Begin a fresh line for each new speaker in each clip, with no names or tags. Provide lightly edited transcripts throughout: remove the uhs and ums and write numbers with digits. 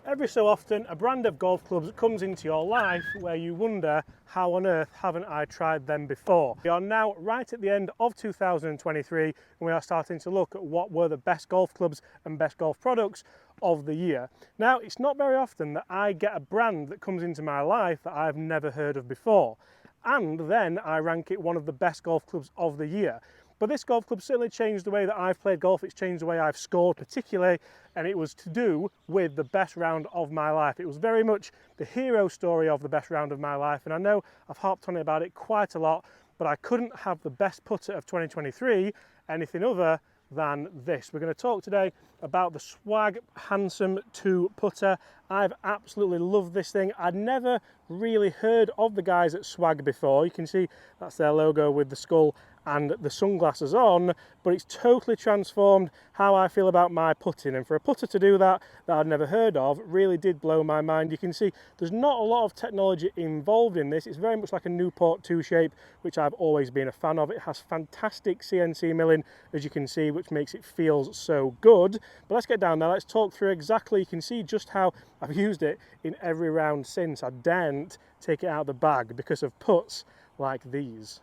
Every so often, a brand of golf clubs comes into your life where you wonder, how on earth haven't I tried them before? We are now right at the end of 2023 and we are starting to look at what were the best golf clubs and best golf products of the year. Now, it's not very often that I get a brand that comes into my life that I've never heard of before, and then I rank it one of the best golf clubs of the year. But this golf club certainly changed the way that I've played golf. It's changed the way I've scored particularly, and it was to do with the best round of my life. It was very much the hero story of the best round of my life, and I know I've harped on about it quite a lot, but I couldn't have the best putter of 2023 anything other than this. We're going to talk today about the Swag Handsome 2 putter. I've absolutely loved this thing. I'd never really heard of the guys at Swag before. You can see that's their logo with the skull and the sunglasses on, but it's totally transformed how I feel about my putting, and for a putter to do that I'd never heard of really did blow my mind. You can see there's not a lot of technology involved in this. It's very much like a Newport 2 shape, which I've always been a fan of. It has fantastic CNC milling, as you can see, which makes it feel so good. But let's get down there, let's talk through exactly. You can see just how I've used it in every round since. I daren't take it out of the bag because of putts like these.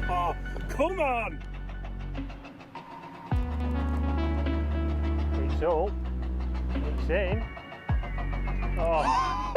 Oh, come on! It's up. It's in. Oh.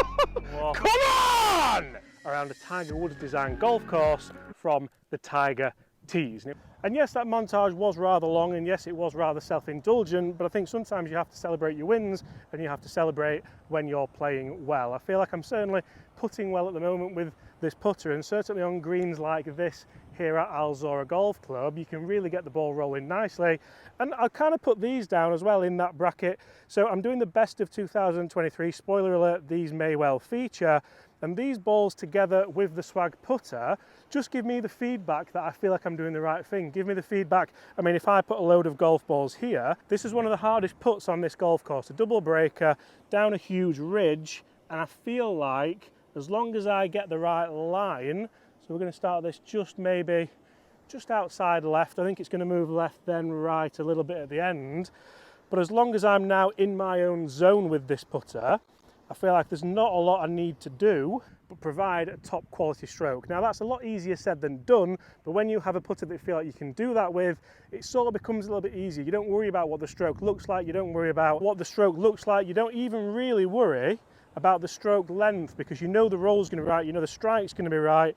Come on! Around a Tiger Woods design golf course from the Tiger Tees. And yes, that montage was rather long, and yes, it was rather self-indulgent, but I think sometimes you have to celebrate your wins and you have to celebrate when you're playing well. I feel like I'm certainly putting well at the moment with this putter, and certainly on greens like this here at Al Zora Golf Club, you can really get the ball rolling nicely. And I'll kind of put these down as well in that bracket. So I'm doing the best of 2023. Spoiler alert, these may well feature. And these balls together with the Swag putter just give me the feedback that I feel like I'm doing the right thing. Give me the feedback. I mean, if I put a load of golf balls here, this is one of the hardest putts on this golf course, a double breaker down a huge ridge, and I feel like as long as I get the right line, so we're going to start this maybe just outside left. I think it's going to move left then right a little bit at the end. But as long as I'm now in my own zone with this putter, I feel like there's not a lot I need to do but provide a top quality stroke. Now that's a lot easier said than done, but when you have a putter that you feel like you can do that with, it sort of becomes a little bit easier. You don't worry about what the stroke looks like, you don't worry about what the stroke looks like, you don't even really worry about the stroke length, because you know the roll's going to be right, you know the strike's going to be right,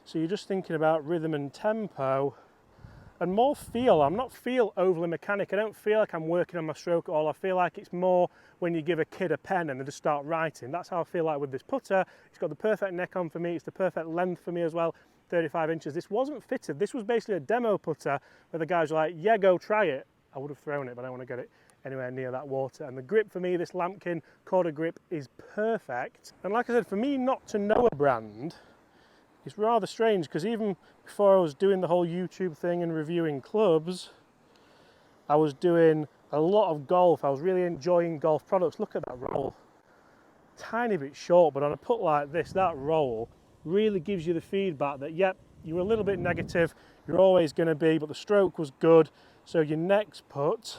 so you're just thinking about rhythm and tempo and more feel. I'm not feel overly mechanic. I don't feel like I'm working on my stroke at all. I feel like it's more when you give a kid a pen and they just start writing. That's how I feel like with this putter. It's got the perfect neck on for me. It's the perfect length for me as well, 35 inches. This wasn't fitted. This was basically a demo putter where the guys were like, yeah, go try it. I would have thrown it, but I don't want to get it anywhere near that water. And the grip for me, this Lamkin Corda grip, is perfect. And like I said, for me not to know a brand, it's rather strange, because even before I was doing the whole YouTube thing and reviewing clubs, I was doing a lot of golf. I was really enjoying golf products. Look at that roll. Tiny bit short, but on a putt like this, that roll really gives you the feedback that, yep, you were a little bit negative, you're always going to be, but the stroke was good. So your next putt,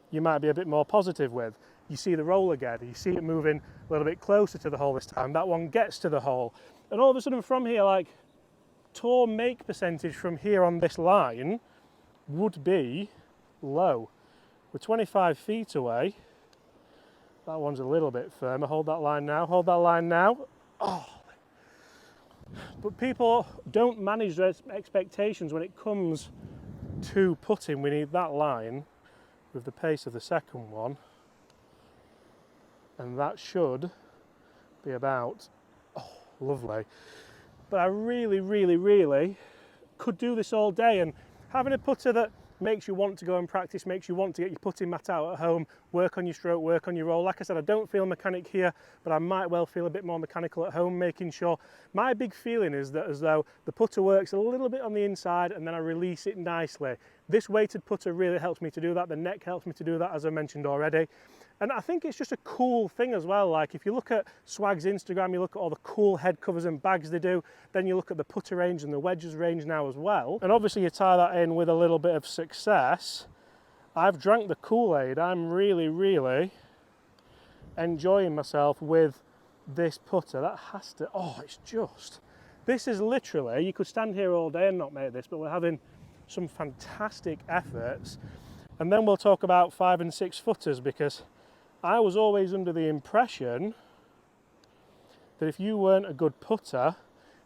you might be a bit more positive with. You see the roll again, you see it moving a little bit closer to the hole this time. That one gets to the hole. And all of a sudden from here, like, tour make percentage from here on this line would be low. We're 25 feet away. That one's a little bit firmer. Hold that line now, hold that line now. Oh. But people don't manage their expectations when it comes to putting. We need that line with the pace of the second one. And that should be about, oh, lovely. But I really, really, really could do this all day, and having a putter that makes you want to go and practice, makes you want to get your putting mat out at home, work on your stroke, work on your roll. Like I said, I don't feel mechanic here, but I might well feel a bit more mechanical at home, making sure. My big feeling is that as though the putter works a little bit on the inside and then I release it nicely. This weighted putter really helps me to do that. The neck helps me to do that, as I mentioned already. And I think it's just a cool thing as well. Like if you look at Swag's Instagram, you look at all the cool head covers and bags they do, then you look at the putter range and the wedges range now as well. And obviously you tie that in with a little bit of success. I've drank the Kool-Aid. I'm really, really enjoying myself with this putter. That has to, oh, it's just, this is literally, you could stand here all day and not make this, but we're having some fantastic efforts. And then we'll talk about 5 and 6 footers, because I was always under the impression that if you weren't a good putter,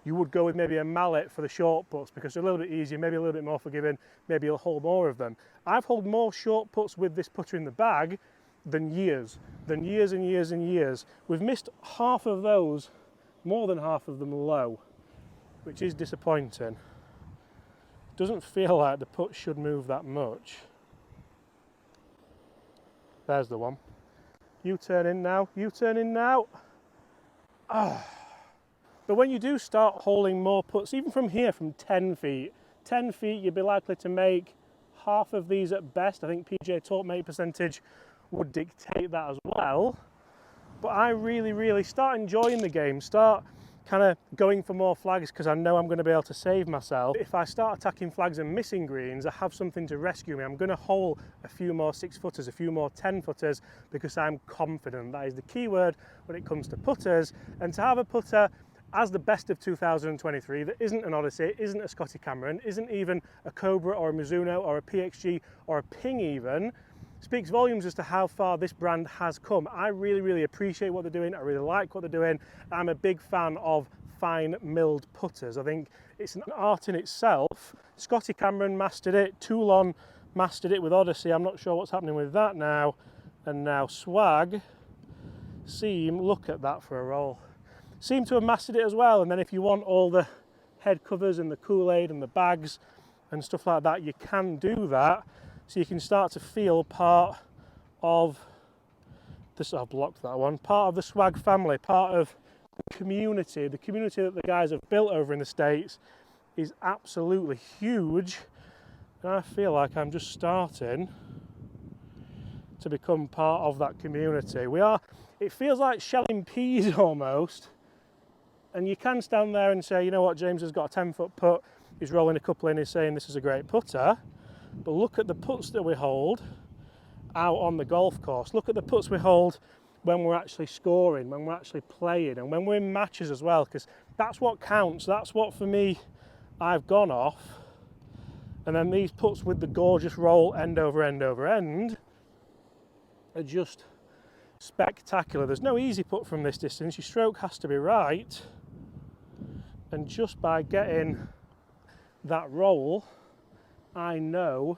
you would go with maybe a mallet for the short putts because they're a little bit easier, maybe a little bit more forgiving, maybe you'll hold more of them. I've held more short putts with this putter in the bag than years and years and years. We've missed half of those, more than half of them low, which is disappointing. Doesn't feel like the putt should move that much. There's the one. You turn in now, you turn in now. Ah. But when you do start holding more putts, even from here, from 10 feet, you'd be likely to make half of these at best. I think PGA Tour make percentage would dictate that as well. But I really start enjoying the game, start kind of going for more flags because I know I'm going to be able to save myself. If I start attacking flags and missing greens, I have something to rescue me. I'm going to hole a few more 6 footers, a few more 10 footers because I'm confident. That is the key word when it comes to putters. And to have a putter as the best of 2023 that isn't an Odyssey, isn't a Scotty Cameron, isn't even a Cobra or a Mizuno or a PXG or a Ping even, speaks volumes as to how far this brand has come. I really appreciate what they're doing. I really like what they're doing. I'm a big fan of fine milled putters. I think it's an art in itself. Scotty Cameron mastered it, Toulon mastered it with Odyssey. I'm not sure what's happening with that now. And now Swag look at that for a roll. Seem to have mastered it as well. And then if you want all the head covers and the Kool-Aid and the bags and stuff like that, you can do that. So you can start to feel part of this. I've blocked that one. Part of the Swag family, part of the community that the guys have built over in the States is absolutely huge. And I feel like I'm just starting to become part of that community. It feels like shelling peas almost. And you can stand there and say, you know what, James has got a 10-foot putt, he's rolling a couple in, he's saying this is a great putter. But look at the putts that we hold out on the golf course. Look at the putts we hold when we're actually scoring, when we're actually playing, and when we're in matches as well, because that's what counts. That's what, for me, I've gone off. And then these putts with the gorgeous roll end over end over end are just spectacular. There's no easy putt from this distance. Your stroke has to be right. And just by getting that roll, I know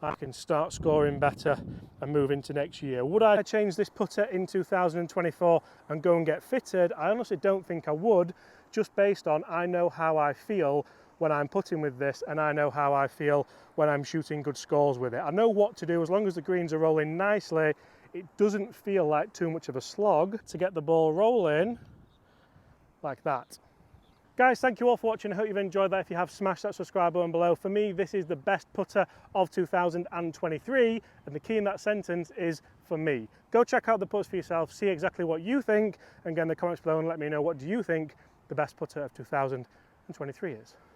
I can start scoring better and move into next year. Would I change this putter in 2024 and go and get fitted? I honestly don't think I would, just based on I know how I feel when I'm putting with this, and I know how I feel when I'm shooting good scores with it. I know what to do as long as the greens are rolling nicely. It doesn't feel like too much of a slog to get the ball rolling like that. Guys, thank you all for watching. I hope you've enjoyed that. If you have, smash that subscribe button below. For me, this is the best putter of 2023, and the key in that sentence is for me. Go check out the putts for yourself, see exactly what you think, and get in the comments below and let me know what do you think the best putter of 2023 is.